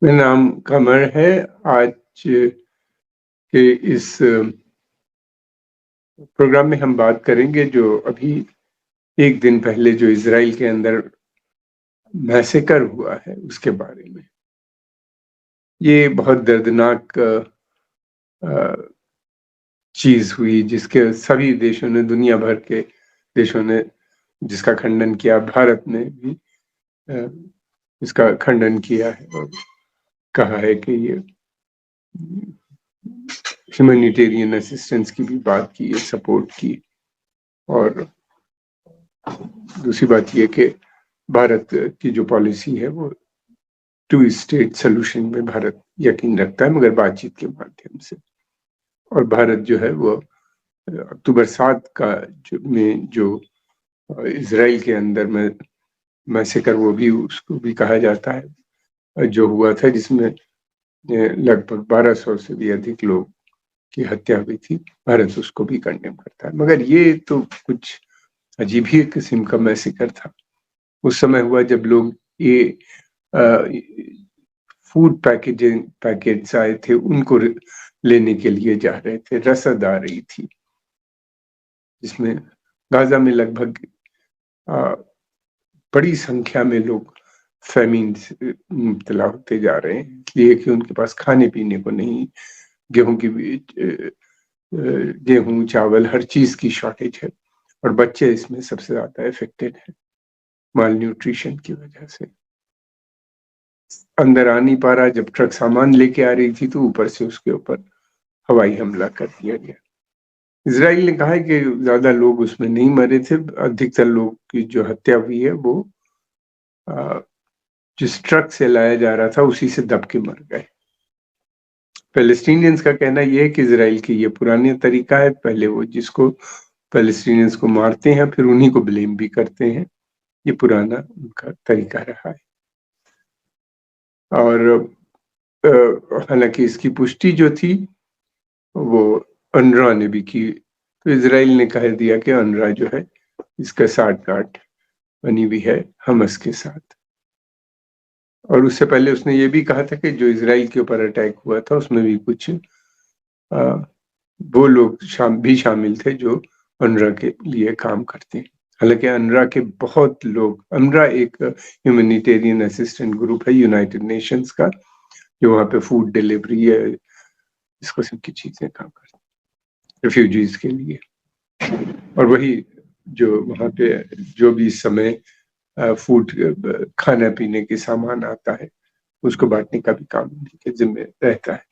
मेरा नाम कमर है। आज के इस प्रोग्राम में हम बात करेंगे जो अभी एक दिन पहले जो इज़राइल के अंदर मैसेकर हुआ है उसके बारे में। ये बहुत दर्दनाक चीज़ हुई जिसके सभी देशों ने, दुनिया भर के देशों ने जिसका खंडन किया। भारत ने भी अ, इसका खंडन किया है और कहा है कि ये ह्यूमैनिटेरियन असिस्टेंस की भी बात की है, सपोर्ट की। और दूसरी बात ये कि भारत की जो पॉलिसी है वो टू स्टेट सोल्यूशन में भारत यकीन रखता है, मगर बातचीत के माध्यम से। और भारत जो है वो अक्टूबर 7 का में जो इजराइल के अंदर में मैसेकर, वो भी उसको भी कहा जाता है, जो हुआ था जिसमें लगभग 1200 से भी अधिक लोग की हत्या हुई थी। भारत उसको भी कंडेम करता है। मगर ये तो कुछ अजीब ही किस्म का मैसेकर था। उस समय हुआ जब लोग ये फूड पैकेट्स आए थे, उनको लेने के लिए जा रहे थे। रसद आ रही थी जिसमें गाजा में लगभग बड़ी संख्या में लोग फेमिन से मुब्तला होते जा रहे हैं, इसलिए कि उनके पास खाने पीने को नहीं। गेहूं की गेहूं, चावल, हर चीज की शॉर्टेज है। और बच्चे इसमें सबसे ज्यादा इफेक्टेड है माल न्यूट्रिशन की वजह से। अंदर आ नहीं पा रहा। जब ट्रक सामान लेके आ रही थी तो ऊपर से उसके ऊपर हवाई हमला कर दिया गया। इसराइल ने कहा है कि ज्यादा लोग उसमें नहीं मरे थे। अधिकतर लोग की जो हत्या हुई है वो जिस ट्रक से लाया जा रहा था उसी से दब के मर गए। पैलेस्टीनियंस का कहना यह है कि इसराइल की ये पुरानी तरीका है, पहले वो जिसको पैलेस्टीनियंस को मारते हैं फिर उन्हीं को ब्लेम भी करते हैं। ये पुराना उनका तरीका रहा है। और हालांकि इसकी पुष्टि जो थी वो अनरा ने भी की। तो इसराइल ने कह दिया कि अनरा जो है इसका साठगांठ बनी हुई है हमस के साथ। और उससे पहले उसने ये भी कहा था कि जो इसराइल के ऊपर अटैक हुआ था उसमें भी कुछ वो लोग भी शामिल थे जो अनरा के लिए काम करते हैं। हालांकि अनरा के बहुत लोग, अनरा एक ह्यूमैनिटेरियन असिस्टेंट ग्रुप है यूनाइटेड नेशंस का, जो वहाँ पे फूड डिलीवरी है, इस किस्म की चीजें काम करते हैं रिफ्यूजीज के लिए। और वही जो वहाँ पे जो भी इस समय फूड, खाना पीने के सामान आता है उसको बांटने का भी काम उनके जिम्मे रहता है।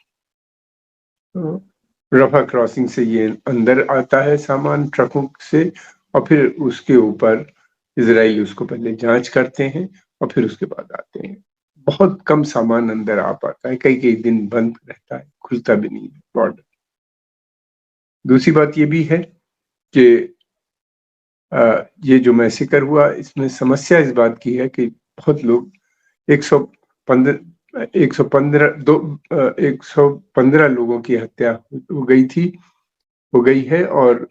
तो रफा क्रॉसिंग से ये अंदर आता है सामान ट्रकों से, और फिर उसके ऊपर इजराइल उसको पहले जांच करते हैं और फिर उसके बाद आते हैं। बहुत कम सामान अंदर आ पाता है, कई कई दिन बंद रहता है, खुलता भी नहीं है बॉर्डर। दूसरी बात ये भी है कि ये जो मैसेकर हुआ इसमें समस्या इस बात की है कि बहुत लोग 115 115 लोगों की हत्या हो गई थी, हो गई है। और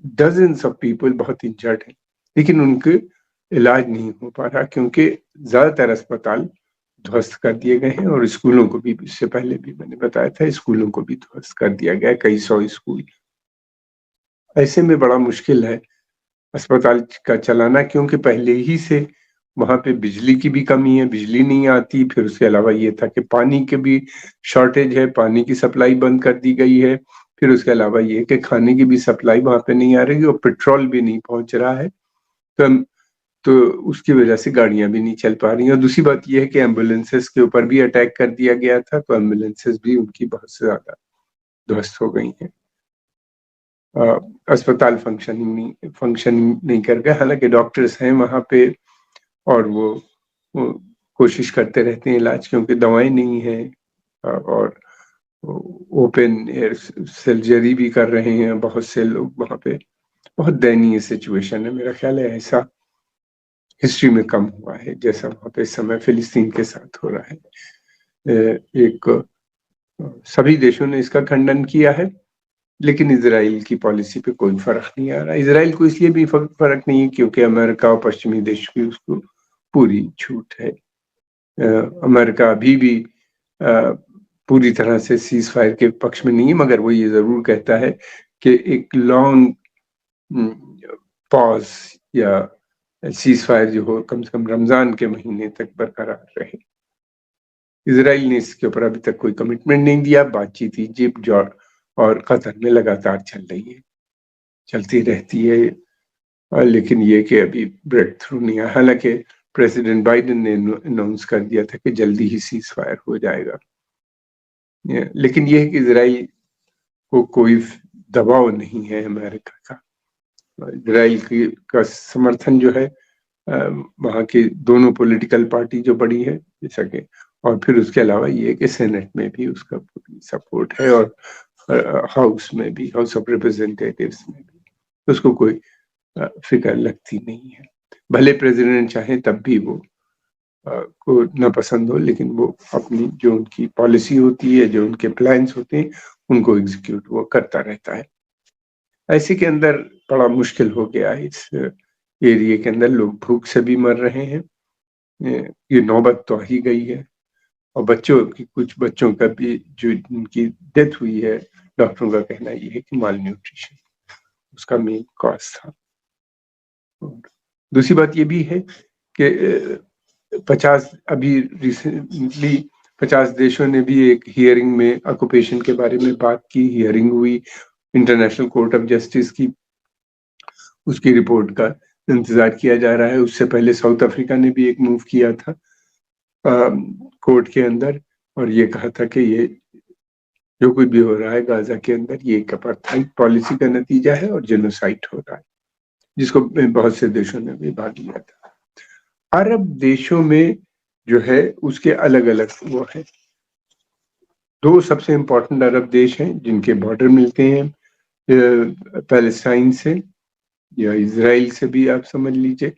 डजन्स ऑफ पीपल बहुत इंजर्ड है, लेकिन उनके इलाज नहीं हो पा रहा क्योंकि ज्यादातर अस्पताल ध्वस्त कर दिए गए हैं। और स्कूलों को भी, इससे पहले भी मैंने बताया था, स्कूलों को भी ध्वस्त कर दिया गया है, कई 100 स्कूल। ऐसे में बड़ा मुश्किल है अस्पताल का चलाना, क्योंकि पहले ही से वहां पे बिजली की भी कमी है, बिजली नहीं आती। फिर उसके अलावा ये था कि पानी की भी शॉर्टेज है, पानी की सप्लाई बंद कर दी गई है। फिर उसके अलावा ये कि खाने की भी सप्लाई वहां पे नहीं आ रही और पेट्रोल भी नहीं पहुंच रहा है। तो उसकी वजह से गाड़ियां भी नहीं चल पा रही। और दूसरी बात यह है कि एम्बुलेंसेस के ऊपर भी अटैक कर दिया गया था, तो एम्बुलेंसेस भी उनकी बहुत से ज्यादा ध्वस्त हो गई हैं। अस्पताल फंक्शनिंग नहीं कर गए। हालांकि डॉक्टर्स हैं वहां पे और वो कोशिश करते रहते हैं इलाज, क्योंकि दवाएं नहीं है। और ओपन एयर सर्जरी भी कर रहे हैं बहुत से लोग वहां पे। बहुत दयनीय सिचुएशन है। मेरा ख्याल है ऐसा हिस्ट्री में कम हुआ है जैसा वहां पे इस समय फिलिस्तीन के साथ हो रहा है। एक सभी देशों ने इसका खंडन किया है, लेकिन इसराइल की पॉलिसी पे कोई फर्क नहीं आ रहा। इसराइल को इसलिए भी फर्क नहीं है क्योंकि अमेरिका और पश्चिमी देश की उसको पूरी छूट है अमेरिका अभी भी पूरी तरह से सीज फायर के पक्ष में नहीं है, मगर वो ये जरूर कहता है कि एक लॉन्ग पॉज या सीज फायर जो हो कम से कम रमजान के महीने तक बरकरार रहे। इजराइल ने इसके ऊपर अभी तक कोई कमिटमेंट नहीं दिया। बातचीत इजिप्ट, जॉर्डन और कतर में लगातार चल रही है, चलती रहती है, लेकिन ये कि अभी ब्रेक थ्रू नहीं आया। हालांकि प्रेसिडेंट बाइडेन ने अनाउंस कर दिया था कि जल्दी ही सीज फायर हो जाएगा, लेकिन यह है कि इजराइल को कोई दबाव नहीं है अमेरिका का। इजराइल का समर्थन जो है वहाँ की दोनों पॉलिटिकल पार्टी जो बड़ी है जैसा कि, और फिर उसके अलावा ये कि सेनेट में भी उसका पूरी सपोर्ट है और हाउस में भी, हाउस ऑफ रिप्रेजेंटेटिव्स में भी उसको कोई फिक्र लगती नहीं है। भले प्रेसिडेंट चाहे तब भी वो को न पसंद हो, लेकिन वो अपनी जो उनकी पॉलिसी होती है, जो उनके प्लान्स होते हैं, उनको एग्जीक्यूट वो करता रहता है। ऐसे के अंदर बड़ा मुश्किल हो गया है। इस एरिया के अंदर लोग भूख से भी मर रहे हैं। ये नौबत तो आ ही गई है, और कुछ बच्चों का भी जो उनकी डेथ हुई है, डॉक्टरों का कहना ये है कि माल न्यूट्रिशन उसका मेन कॉज था। और दूसरी बात ये भी है कि 50 अभी रिसेंटली 50 देशों ने भी एक हियरिंग में ऑक्यूपेशन के बारे में बात की। हियरिंग हुई इंटरनेशनल कोर्ट ऑफ जस्टिस की, उसकी रिपोर्ट का इंतजार किया जा रहा है। उससे पहले साउथ अफ्रीका ने भी एक मूव किया था कोर्ट के अंदर, और ये कहा था कि ये जो कुछ भी हो रहा है गाजा के अंदर, ये एक अपार्थाइड पॉलिसी का नतीजा है और जेनोसाइड हो रहा है, जिसको बहुत से देशों ने भी भाग लिया था। अरब देशों में जो है उसके अलग अलग वो है। दो सबसे इंपॉर्टेंट अरब देश हैं जिनके बॉर्डर मिलते हैं पैलेस्टाइन से या इजराइल से भी आप समझ लीजिए।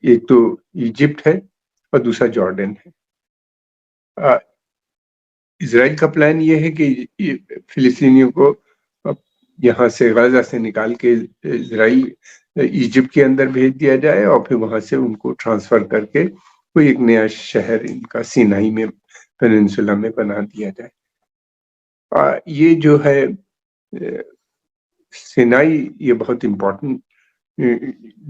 एक तो इजिप्ट है और दूसरा जॉर्डन है। इजराइल का प्लान ये है कि फिलिस्तीनियों को यहाँ से गाजा से निकाल के इजराइल इजिप्ट के अंदर भेज दिया जाए और फिर वहां से उनको ट्रांसफर करके कोई एक नया शहर इनका सिनाई में, पेनिनसुला में बना दिया जाए। ये जो है सिनाई, ये बहुत इम्पोर्टेंट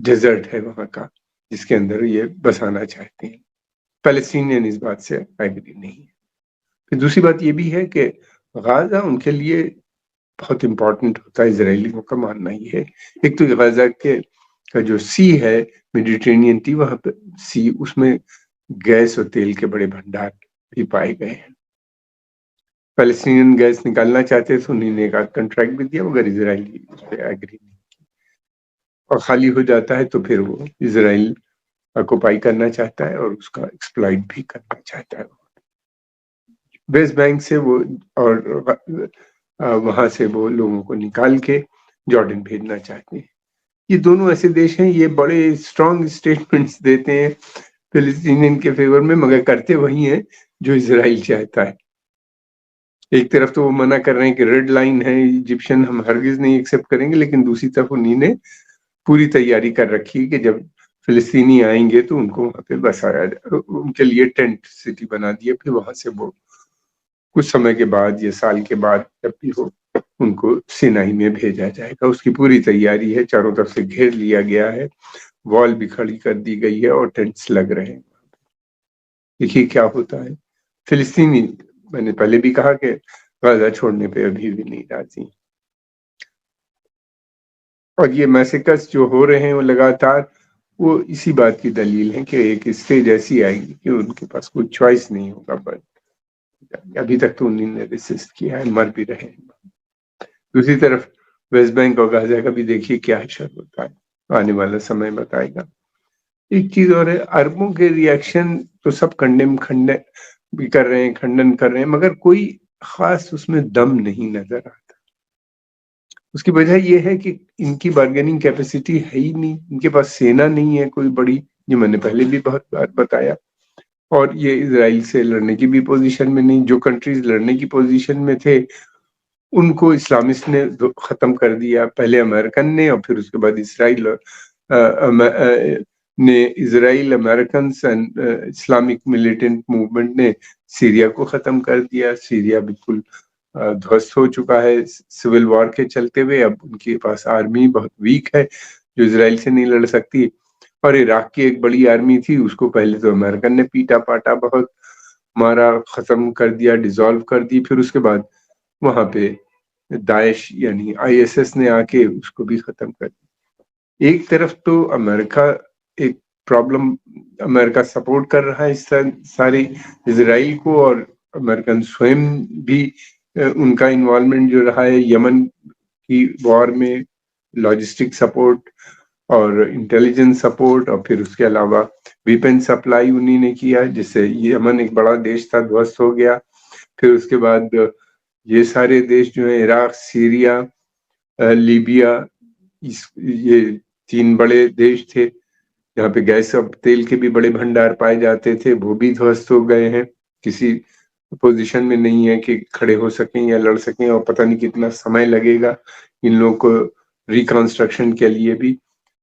डेजर्ट है वहां का, जिसके अंदर ये बसाना चाहते हैं। पैलेस्टीनियन इस बात से एग्री नहीं है। फिर दूसरी बात ये भी है कि गाजा उनके लिए बहुत इम्पोर्टेंट होता है। इजरायलियों का मानना ही है, एक तो गाजा के का जो सी है, मेडिटेरेनियन टी, वहां पे सी, उसमें गैस और तेल के बड़े भंडार भी पाए गए हैं। पैलेस्टीनियन गैस निकालना चाहते थे, उन्हीं ने एक कॉन्ट्रैक्ट भी दिया, मगर इजरायली उस पर एग्री नहीं, और खाली हो जाता है तो फिर वो इजराइल ऑक्युपाई करना चाहता है और उसका एक्सप्लॉइट भी करना चाहता है। वेस्ट बैंक से वो और वहां से वो लोगों को निकाल के जॉर्डन भेजना चाहते हैं। ये दोनों ऐसे देश हैं, ये बड़े स्ट्रॉन्ग स्टेटमेंट्स देते हैं फिलिस्तीनियन के फेवर में, मगर करते वही हैं जो इजराइल चाहता है। एक तरफ तो वो मना कर रहे हैं कि रेड लाइन है इजिप्शियन, हम हरगिज नहीं एक्सेप्ट करेंगे, लेकिन दूसरी तरफ उन्हीं ने पूरी तैयारी कर रखी है कि जब फिलिस्तीनी आएंगे तो उनको वहां पे बसाया जाए, उनके लिए टेंट सिटी बना दिए, फिर वहां से वो कुछ समय के बाद या साल के बाद जब भी हो उनको सिनाई में भेजा जाएगा। उसकी पूरी तैयारी है, चारों तरफ से घेर लिया गया है, वॉल भी खड़ी कर दी गई है और टेंट्स लग रहे हैं। देखिए क्या होता है। फिलिस्तीनी, मैंने पहले भी कहा कि गाजा छोड़ने पे अभी भी नहीं राजी, और ये मैसेकस जो हो रहे हैं वो लगातार, वो इसी बात की दलील है कि एक स्टेज ऐसी आएगी कि उनके पास कोई चॉइस नहीं होगा। बट अभी तक तो उन्हीं ने रेसिस्ट किया है, मर भी रहे हैं। दूसरी तरफ वेस्ट बैंक और गाजा का भी देखिए क्या असर होता है, आने वाला समय बताएगा। एक चीज और है, अरबों के रिएक्शन तो सब खंडन भी कर रहे हैं, खंडन कर रहे हैं, मगर कोई खास उसमें दम नहीं नजर आता। उसकी वजह यह है कि इनकी बार्गेनिंग कैपेसिटी है ही नहीं, इनके पास सेना नहीं है कोई बड़ी, जो मैंने पहले भी बहुत बार बताया, और ये इजराइल से लड़ने की भी पोजीशन में नहीं। जो कंट्रीज लड़ने की पोजीशन में थे उनको इस्लामिस्ट ने खत्म कर दिया, पहले अमेरिकन ने और फिर उसके बाद इसराइल ने Israel American and Islamic militant movement ने सीरिया को खत्म कर दिया। सीरिया बिल्कुल ध्वस्त हो चुका है सिविल वॉर के चलते हुए। अब उनके पास आर्मी बहुत वीक है जो इजराइल से नहीं लड़ सकती। और इराक की एक बड़ी आर्मी थी, उसको पहले तो अमेरिकन ने पीटा पाटा, बहुत मारा, खत्म कर दिया, डिसॉल्व कर दी। फिर उसके बाद वहां पे दाइश यानी आईएसएस ने आके उसको भी खत्म कर दिया। एक तरफ तो अमेरिका एक प्रॉब्लम, अमेरिका सपोर्ट कर रहा है इस सारी इजराइल को, और अमेरिकन स्वयं भी उनका इन्वॉल्वमेंट जो रहा है यमन की वॉर में, लॉजिस्टिक सपोर्ट और इंटेलिजेंस सपोर्ट, और फिर उसके अलावा वेपन सप्लाई उन्हीं ने किया, जिससे यमन एक बड़ा देश था ध्वस्त हो गया। फिर उसके बाद ये सारे देश जो है, इराक, सीरिया, लीबिया, ये 3 बड़े देश थे जहाँ पे गैस और तेल के भी बड़े भंडार पाए जाते थे, वो भी ध्वस्त हो गए हैं। किसी पोजीशन में नहीं है कि खड़े हो सकें या लड़ सकें, और पता नहीं कितना समय लगेगा इन लोगों को रिकंस्ट्रक्शन के लिए भी।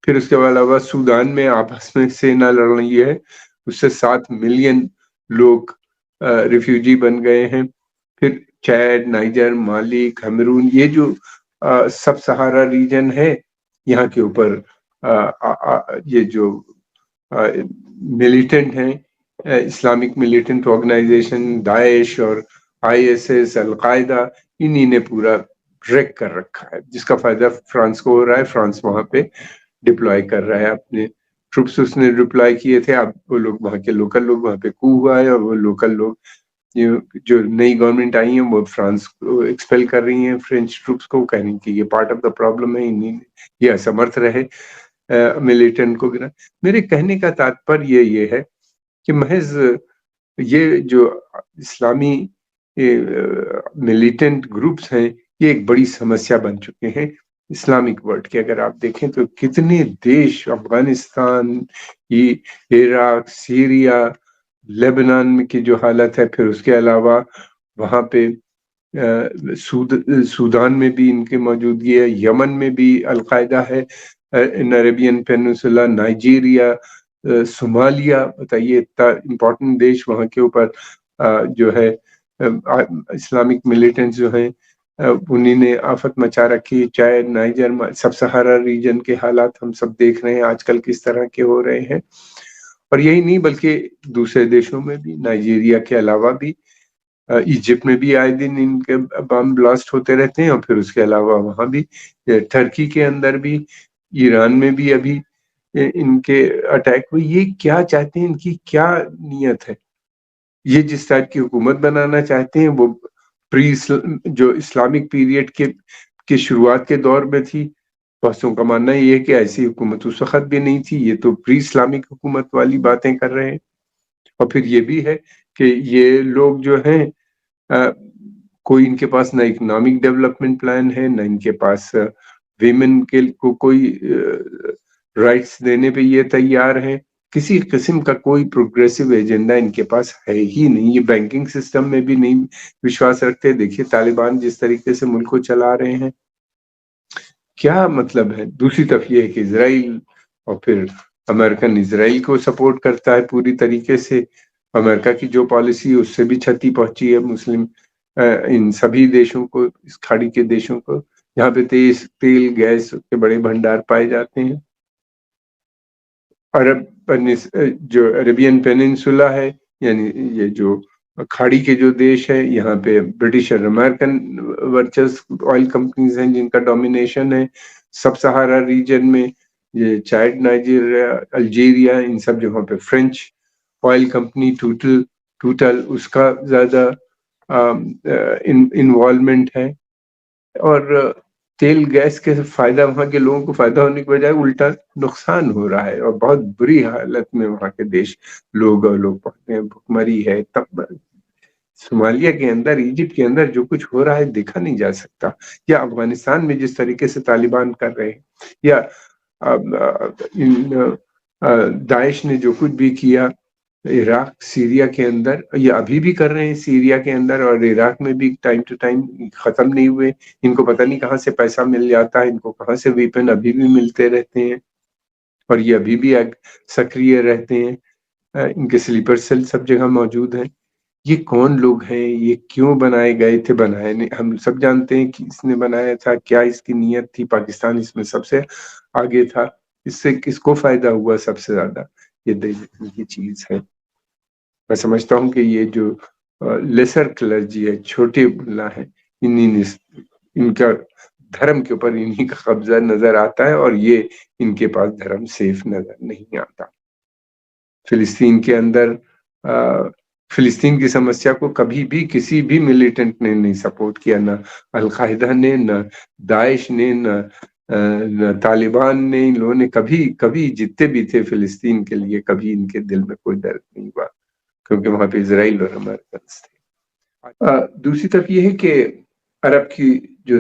फिर उसके अलावा सूडान में आपस में सेना लड़ रही है, उससे 7 मिलियन लोग रिफ्यूजी बन गए हैं। फिर चैड, नाइजर, माली, कैमरून, ये जो सब सहारा रीजन है, यहाँ के ऊपर ये जो मिलिटेंट हैं, इस्लामिक मिलिटेंट ऑर्गेनाइजेशन दाइश और आईएसएस, अलकायदा, इन्हीं ने पूरा रेक कर रखा है, जिसका फायदा फ्रांस को हो रहा है। फ्रांस वहां पे डिप्लॉय कर रहा है अपने ट्रूप्स, उसने डिप्लॉय किए थे। अब वो लोग, वहां के लोकल लोग, वहां पे कू हुआ है और वो लोकल लोग, जो नई गवर्नमेंट आई है, वो फ्रांस को एक्सपेल कर रही है फ्रेंच ट्रूप्स को, कह रही कि ये पार्ट ऑफ द प्रॉब्लम है, इन्हीं ये असमर्थ रहे मिलिटेंट को गिरा। मेरे कहने का तात्पर्य ये है कि महज ये जो इस्लामी मिलिटेंट ग्रुप्स हैं, ये एक बड़ी समस्या बन चुके हैं इस्लामिक वर्ल्ड के। अगर आप देखें तो कितने देश, अफगानिस्तान, इराक, सीरिया, लेबनान में की जो हालत है, फिर उसके अलावा वहां पे सूडान में भी इनकी मौजूदगी है, यमन में भी अलकायदा है, इन अरेबियन पेनिनसुला, नाइजीरिया, सोमालिया, बताइए इतना इम्पोर्टेंट देश, वहां के ऊपर जो है इस्लामिक मिलिटेंट्स जो हैं उन्हीं ने आफत मचा रखी। चाहे नाइजर, सब सहारा रीजन के हालात हम सब देख रहे हैं आजकल किस तरह के हो रहे हैं। और यही नहीं बल्कि दूसरे देशों में भी, नाइजीरिया के अलावा भी, इजिप्ट में भी आए दिन इनके बम ब्लास्ट होते रहते हैं, और फिर उसके अलावा वहां भी, टर्की के अंदर भी, ईरान में भी अभी इनके अटैक हुए। ये क्या चाहते हैं, इनकी क्या नीयत है? ये जिस टाइप की हुकूमत बनाना चाहते हैं, वो प्री जो इस्लामिक पीरियड के शुरुआत के दौर में थी। बहुतों का मानना ये है कि ऐसी हुकूमत उस वक्त भी नहीं थी, ये तो प्री इस्लामिक हुकूमत वाली बातें कर रहे हैं। और फिर ये भी है कि ये लोग जो हैं, कोई इनके पास ना इकोनॉमिक डेवलपमेंट प्लान है, ना इनके पास वीमेन के को कोई राइट्स देने पे ये तैयार है। किसी किस्म का कोई प्रोग्रेसिव एजेंडा इनके पास है ही नहीं। ये बैंकिंग सिस्टम में भी नहीं विश्वास रखते। देखिए तालिबान जिस तरीके से मुल्क को चला रहे हैं, क्या मतलब है? दूसरी तरफ ये है कि इसराइल, और फिर अमेरिकन इसराइल को सपोर्ट करता है पूरी तरीके से। अमेरिका की जो पॉलिसी है उससे भी क्षति पहुंची है मुस्लिम इन सभी देशों को, इस खाड़ी के देशों को, जहाँ पे तेल गैस के बड़े भंडार पाए जाते हैं। अरब जो अरेबियन पेनिनसुला है, यानी ये जो खाड़ी के जो देश है, यहाँ पे ब्रिटिश और अमेरिकन वर्चस्व ऑयल कंपनीज हैं जिनका डोमिनेशन है। सब सहारा रीजन में ये चाइड, नाइजीरिया, अल्जीरिया, इन सब जगहों पे फ्रेंच ऑयल कंपनी टोटल उसका ज्यादा इन्वॉल्वमेंट है। और तेल गैस के फायदा, वहां के लोगों को फायदा होने के बजाय उल्टा नुकसान हो रहा है, और बहुत बुरी हालत में वहां के देश लोग पहुंचते हैं। भुखमरी है, तब सोमालिया के अंदर, इजिप्ट के अंदर जो कुछ हो रहा है देखा नहीं जा सकता, या अफगानिस्तान में जिस तरीके से तालिबान कर रहे हैं, या इन दाइश ने जो कुछ भी किया इराक, सीरिया के अंदर, ये अभी भी कर रहे हैं सीरिया के अंदर, और इराक में भी टाइम टू टाइम खत्म नहीं हुए। इनको पता नहीं कहाँ से पैसा मिल जाता है, इनको कहाँ से वेपन अभी भी मिलते रहते हैं। और ये अभी भी सक्रिय रहते हैं। इनके स्लीपर सेल सब जगह मौजूद हैं। ये कौन लोग हैं, ये क्यों बनाए गए थे? बनाए नहीं, हम सब जानते हैं कि इसने बनाया था, क्या इसकी नीयत थी? पाकिस्तान इसमें सबसे आगे था। इससे किसको फायदा हुआ सबसे ज्यादा, ये देखने की चीज है। मैं समझता हूँ कि ये जो लेसर क्लर्जी है, छोटे मुल्ला है, इनका धर्म के ऊपर इन्हीं का कब्जा नजर आता है, और ये इनके पास धर्म सेफ नजर नहीं आता। फिलिस्तीन के अंदर फिलिस्तीन की समस्या को कभी भी किसी भी मिलिटेंट ने नहीं सपोर्ट किया, ना अलकायदा ने, न दाइश ने, न तालिबान ने। इन लोगों ने कभी कभी जितने भी थे फिलिस्तीन के लिए, कभी इनके दिल में कोई दर्द नहीं हुआ, क्योंकि वहां पे इजराइल और अमेरिकन थे। दूसरी तरफ ये है कि अरब की जो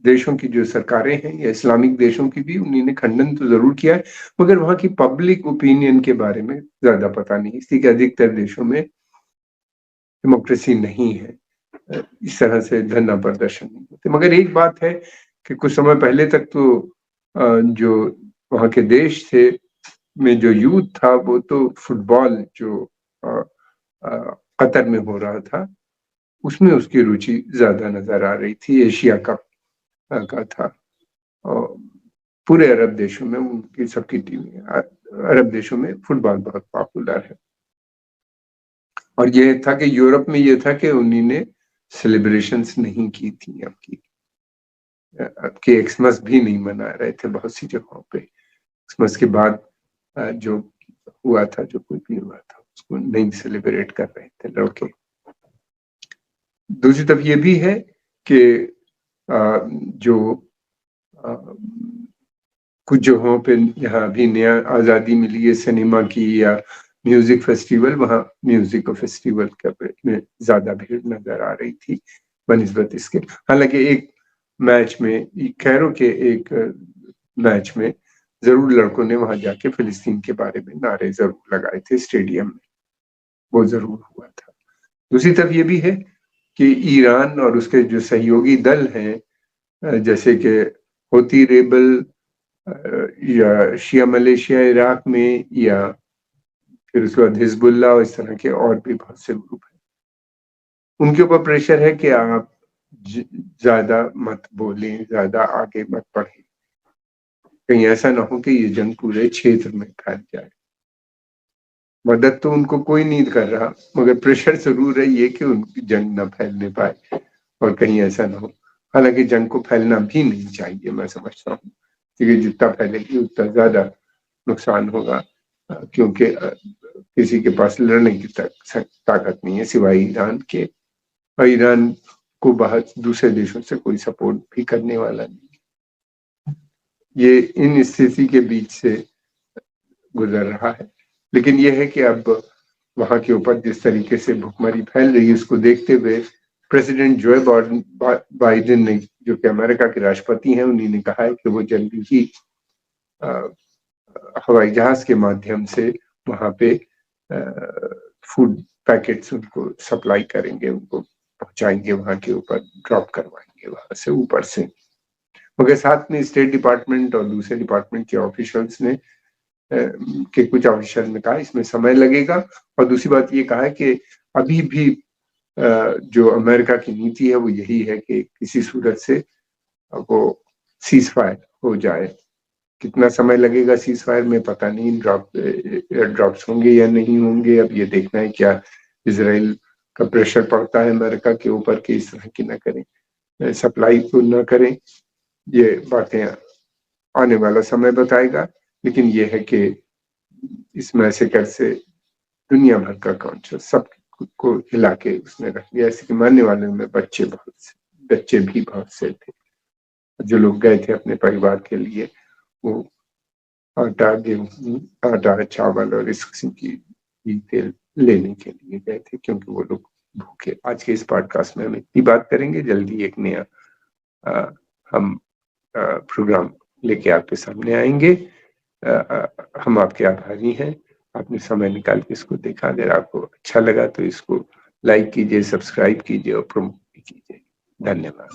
देशों की जो सरकारें हैं, या इस्लामिक देशों की भी, उन्होंने खंडन तो जरूर किया है, मगर वहां की पब्लिक ओपिनियन के बारे में ज्यादा पता नहीं, इसलिए कि अधिकतर देशों में डेमोक्रेसी नहीं है, इस तरह से धरना प्रदर्शन नहीं होते। मगर एक बात है कि कुछ समय पहले तक तो जो वहां के देश थे में जो यूथ था, वो तो फुटबॉल जो कतर में हो रहा था, उसमें उसकी रुचि ज्यादा नजर आ रही थी। एशिया कप का था, और पूरे अरब देशों में उनकी सबकी टीमें, अरब देशों में फुटबॉल बहुत पॉपुलर है। और ये था कि यूरोप में ये था कि उन्होंने सेलिब्रेशंस नहीं की थी, आपकी एक्समस भी नहीं मना रहे थे बहुत सी जगहों पे। एक्समस के बाद जो हुआ था, जो कुछ भी हुआ था, उसको नहीं सेलिब्रेट कर रहे थे लड़के। दूसरी तरफ ये भी है कि जो कुछ जगहों पे यहाँ अभी नया आज़ादी मिली है सिनेमा की या म्यूजिक फेस्टिवल, वहाँ म्यूजिक फेस्टिवल में ज्यादा भीड़ नजर आ रही थी बनिस्बत इसके। हालांकि एक मैच में, कैरो के एक मैच में जरूर लड़कों ने वहां जाके फिलिस्तीन के बारे में नारे जरूर लगाए थे स्टेडियम में, वो जरूर हुआ था। दूसरी तरफ ये भी है कि ईरान और उसके जो सहयोगी दल हैं, जैसे कि होती रेबल या शिया मलेशिया इराक में, या फिर उसके बाद हिजबुल्ला और इस तरह के और भी बहुत से ग्रुप हैं, उनके ऊपर प्रेशर है कि आप ज्यादा मत बोलें, ज्यादा आगे मत बढ़ें, कहीं ऐसा ना हो कि ये जंग पूरे क्षेत्र में फैल जाए। मदद तो उनको कोई नहीं कर रहा, मगर प्रेशर जरूर है ये कि उनकी जंग ना फैलने पाए और कहीं ऐसा ना हो। हालांकि जंग को फैलना भी नहीं चाहिए, मैं समझता हूँ, क्योंकि जितना फैलेगी उतना ज्यादा नुकसान होगा, क्योंकि किसी के पास लड़ने की ताकत नहीं है सिवाय ईरान के, और ईरान को बाहर दूसरे देशों से कोई सपोर्ट भी करने वाला नहीं। ये इन स्थिति के बीच से गुजर रहा है। लेकिन यह है कि अब वहां के ऊपर जिस तरीके से भुखमरी फैल रही है, उसको देखते हुए प्रेसिडेंट जो बाइडेन ने, जो कि अमेरिका के राष्ट्रपति हैं, उन्होंने कहा है कि वो जल्दी ही हवाई जहाज के माध्यम से वहां पे फूड पैकेट्स उनको सप्लाई करेंगे, उनको पहुंचाएंगे, वहां के ऊपर ड्रॉप करवाएंगे वहां से ऊपर से। मगर साथ में स्टेट डिपार्टमेंट और दूसरे डिपार्टमेंट के ऑफिशियल्स ने के कुछ ऑफिशियल ने कहा इसमें समय लगेगा, और दूसरी बात ये कहा है कि अभी भी जो अमेरिका की नीति है वो यही है कि किसी सूरत से वो सीज फायर हो जाए। कितना समय लगेगा सीज फायर में पता नहीं, ड्रॉप्स होंगे या नहीं होंगे, अब ये देखना है क्या इजराइल का प्रेशर पड़ता है अमेरिका के ऊपर कि इस तरह की ना करें, सप्लाई तो ना करें। ये बातें आने वाला समय बताएगा, लेकिन ये है कि इस मैसेकर से दुनिया भर का कॉन्शियस सब को हिला के उसने रख दिया। ऐसे कि मानने वाले में बच्चे भी बहुत से थे, जो लोग गए थे अपने परिवार के लिए, वो आटा, गेहूं, आटा, चावल और इस किस्म की तेल लेने के लिए गए थे, क्योंकि वो लोग भूखे। आज के इस पॉडकास्ट में हम इतनी बात करेंगे, जल्दी एक नया हम प्रोग्राम लेके आपके सामने आएंगे। हम आपके आभारी हैं, आपने समय निकाल के इसको देखा। अगर आपको अच्छा लगा तो इसको लाइक कीजिए, सब्सक्राइब कीजिए और प्रमोट भी कीजिए। धन्यवाद।